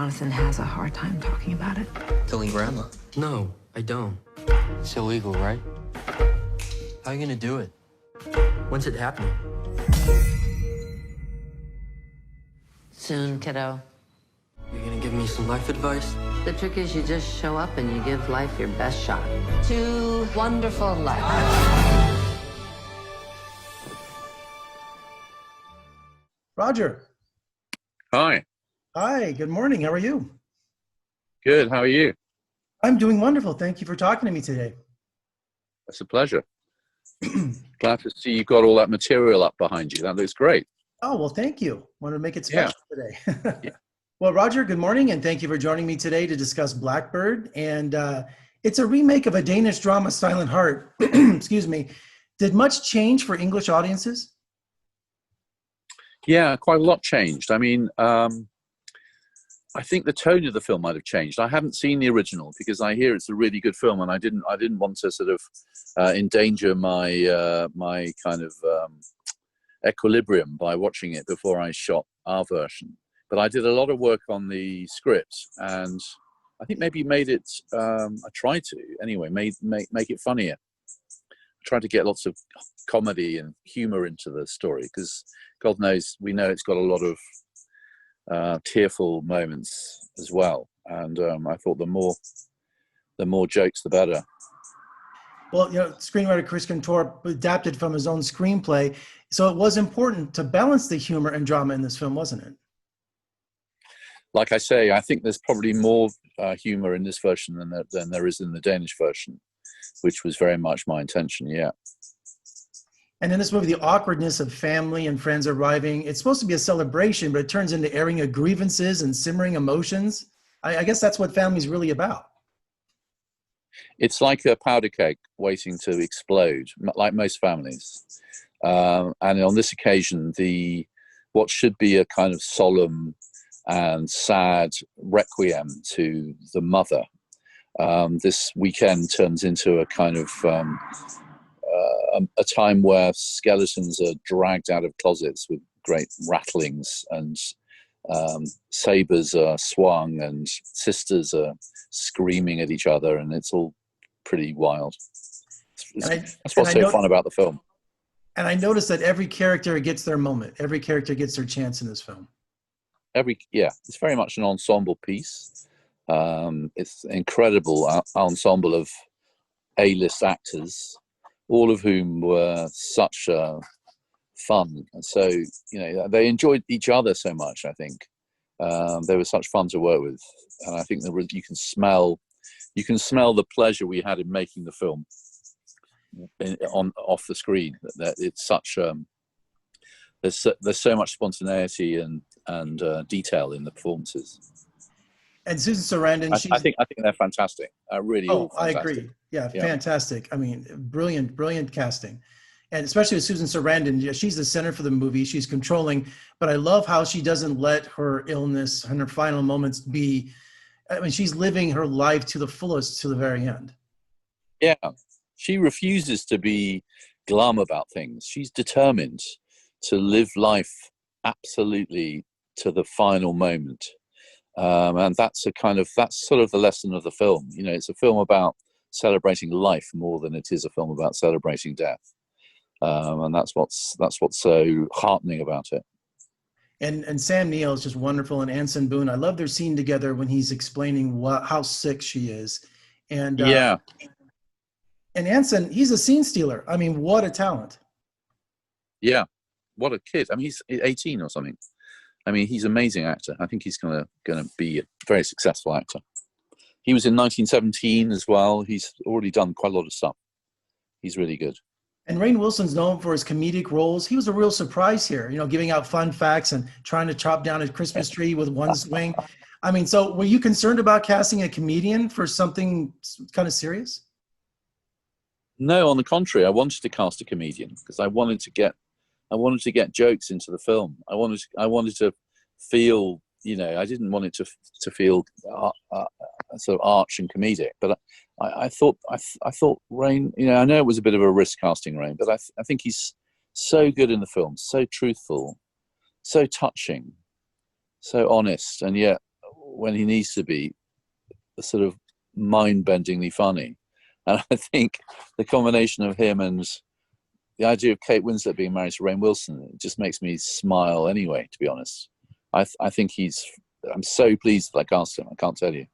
Jonathan has a hard time talking about it. Killing Grandma? No, I don't. It's illegal, right? How are you gonna do it? When's it happening? Soon, kiddo. You're gonna give me some life advice? The trick is you just show up and you give life your best shot. To wonderful life. Roger. Hi. Hi, good morning. How are you? Good. How are you? I'm doing wonderful. Thank you for talking to me today. It's a pleasure. Glad to see you got all that material up behind you. That looks great. Oh, well, thank you. Want to make it special today. Yeah. Well, Roger, good morning, and thank you for joining me today to discuss Blackbird. And it's a remake of a Danish drama, Silent Heart. Excuse me. Did much change for English audiences? Yeah, quite a lot changed. I mean, I think the tone of the film might have changed. I haven't seen the original because I hear it's a really good film, and I didn't want to sort of endanger my my kind of equilibrium by watching it before I shot our version. But I did a lot of work on the script, and I think maybe made it. I tried to anyway, make it funnier. I tried to get lots of comedy and humor into the story because God knows we know it's got a lot of tearful moments as well. And I thought the more jokes, the better. Well, you know, screenwriter Chris Cantor adapted from his own screenplay, so it was important to balance the humor and drama in this film, wasn't it? Like I say, I think there's probably more humor in this version than there is in the Danish version, which was very much my intention, yeah. And in this movie, the awkwardness of family and friends arriving, it's supposed to be a celebration, but it turns into airing of grievances and simmering emotions. I guess that's what family's really about. It's like a powder keg waiting to explode, like most families. And on this occasion, what should be a kind of solemn and sad requiem to the mother, this weekend turns into a kind of a time where skeletons are dragged out of closets with great rattlings, and sabers are swung, and sisters are screaming at each other, and it's all pretty wild. That's what's so fun about the film. And I noticed that every character gets their moment. Every character gets their chance in this film. It's very much an ensemble piece. It's an incredible ensemble of A-list actors, all of whom were such fun, and so they enjoyed each other so much. I think they were such fun to work with, and I think you can smell the pleasure we had in making the film off the screen. That it's such there's so much spontaneity and detail in the performances. And Susan Sarandon, I think they're fantastic. Really, all fantastic. I agree. Yeah, fantastic. I mean, brilliant casting, and especially with Susan Sarandon. Yeah, she's the center for the movie. She's controlling, but I love how she doesn't let her illness and her final moments be. I mean, she's living her life to the fullest to the very end. Yeah, she refuses to be glum about things. She's determined to live life absolutely to the final moment. And that's sort of the lesson of the film. It's a film about celebrating life more than it is a film about celebrating death. And that's what's so heartening about it. And Sam Neill is just wonderful, and Anson Boone. I love their scene together when he's explaining how sick she is. And and Anson, he's a scene stealer. I mean, what a talent. Yeah, what a kid. I mean, he's 18 or something. I mean, he's an amazing actor. I think he's gonna be a very successful actor. He was in 1917 as well. He's already done quite a lot of stuff. He's really good. And Rainn Wilson's known for his comedic roles. He was a real surprise here, giving out fun facts and trying to chop down a Christmas tree with one swing. I mean, so were you concerned about casting a comedian for something kind of serious? No, on the contrary, I wanted to cast a comedian because I wanted to get jokes into the film. I wanted to feel, I didn't want it to feel sort of arch and comedic. But I thought Rainn, I know it was a bit of a risk casting Rainn, but I think he's so good in the film, so truthful, so touching, so honest, and yet when he needs to be sort of mind-bendingly funny. And I think the combination of him and the idea of Kate Winslet being married to Rainn Wilson, it just makes me smile anyway, to be honest. I think I'm so pleased that I cast him, I can't tell you.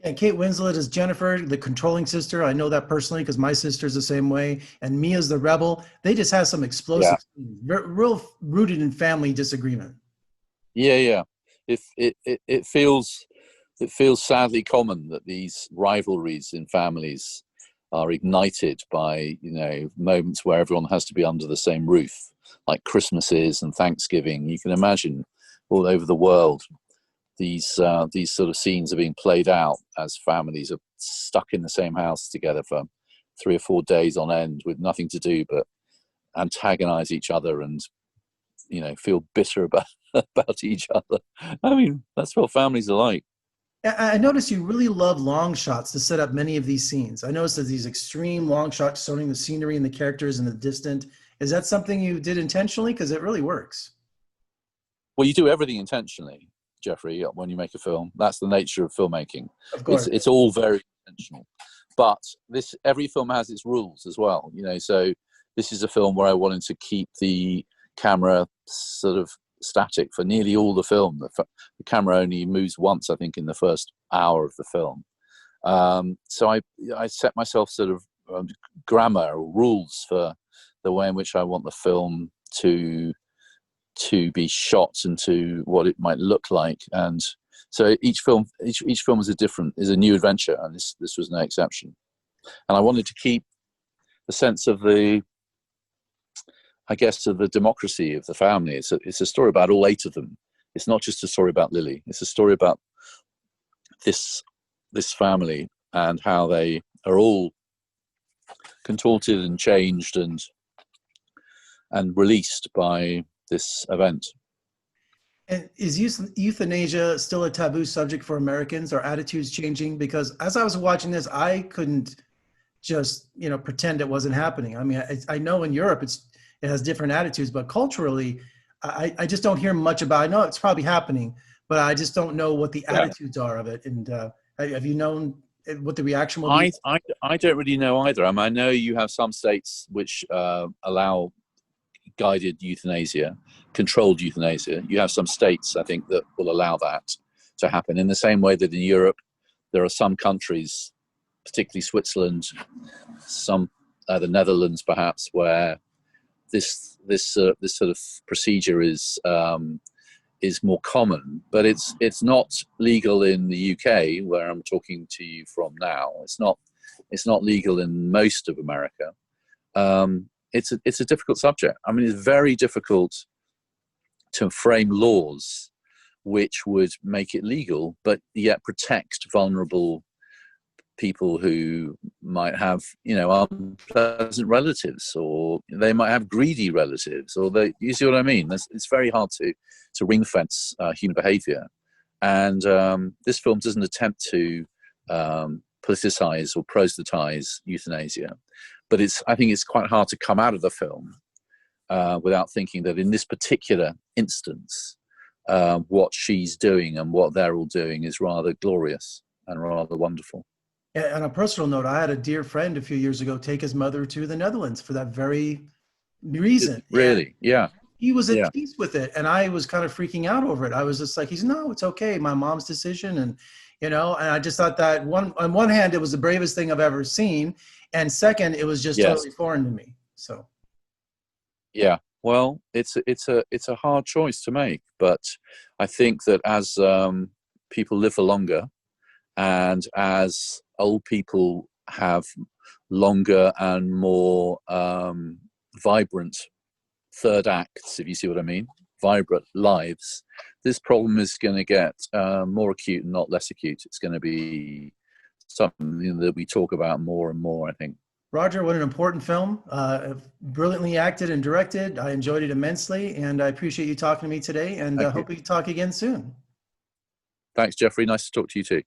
And Kate Winslet is Jennifer, the controlling sister. I know that personally because my sister's the same way. And Mia's the rebel. They just have some explosive scenes, real rooted in family disagreement. Yeah. It feels sadly common that these rivalries in families are ignited by, you know, moments where everyone has to be under the same roof, like Christmases and Thanksgiving. You can imagine all over the world these sort of scenes are being played out as families are stuck in the same house together for 3 or 4 days on end with nothing to do but antagonize each other and, you know, feel bitter about each other. I mean, that's what families are like. I noticed you really love long shots to set up many of these scenes. I noticed that these extreme long shots showing the scenery and the characters in the distant. Is that something you did intentionally? Because it really works. Well, you do everything intentionally, Jeffrey, when you make a film. That's the nature of filmmaking. Of course. It's all very intentional. But every film has its rules as well, you know. So this is a film where I wanted to keep the camera sort of static for nearly all the film. The camera only moves once, I think, in the first hour of the film. So I set myself sort of grammar or rules for the way in which I want the film to be shot and to what it might look like. And so each film is a new adventure, and this was no exception. And I wanted to keep the sense of the democracy of the family. It's a story about all 8 of them. It's not just a story about Lily. It's a story about this family and how they are all contorted and changed and released by this event. And is euthanasia still a taboo subject for Americans? Are attitudes changing? Because as I was watching this, I couldn't just, you know, pretend it wasn't happening. I mean, I know in Europe it has different attitudes, but culturally, I just don't hear much about it. I know it's probably happening, but I just don't know what the attitudes are of it. And have you known what the reaction will be? I don't really know either. I mean, I know you have some states which allow guided euthanasia, controlled euthanasia. You have some states, I think, that will allow that to happen. In the same way that in Europe, there are some countries, particularly Switzerland, some the Netherlands, perhaps, where this sort of procedure is more common. But it's not legal in the UK, where I'm talking to you from now. It's not legal in most of America. It's a difficult subject. I mean, it's very difficult to frame laws which would make it legal, but yet protect vulnerable people who might have, you know, unpleasant relatives, or they might have greedy relatives, or you see what I mean? It's very hard to ring fence human behavior. And this film doesn't attempt to politicize or proselytize euthanasia. But I think it's quite hard to come out of the film without thinking that in this particular instance, what she's doing and what they're all doing is rather glorious and rather wonderful. Yeah, on a personal note, I had a dear friend a few years ago take his mother to the Netherlands for that very reason. Really? Yeah. He was at peace with it, and I was kind of freaking out over it. I was just like, no, it's okay. My mom's decision, and you know, and I just thought that on one hand, it was the bravest thing I've ever seen, and second, it was just totally foreign to me. So, yeah, well, it's a hard choice to make, but I think that as people live for longer, and as old people have longer and more vibrant third acts, if you see what I mean, vibrant lives, this problem is going to get more acute and not less acute. It's going to be something that we talk about more and more, I think. Roger, what an important film. Brilliantly acted and directed. I enjoyed it immensely, and I appreciate you talking to me today, and I hope we talk again soon. Thanks, Jeffrey. Nice to talk to you too.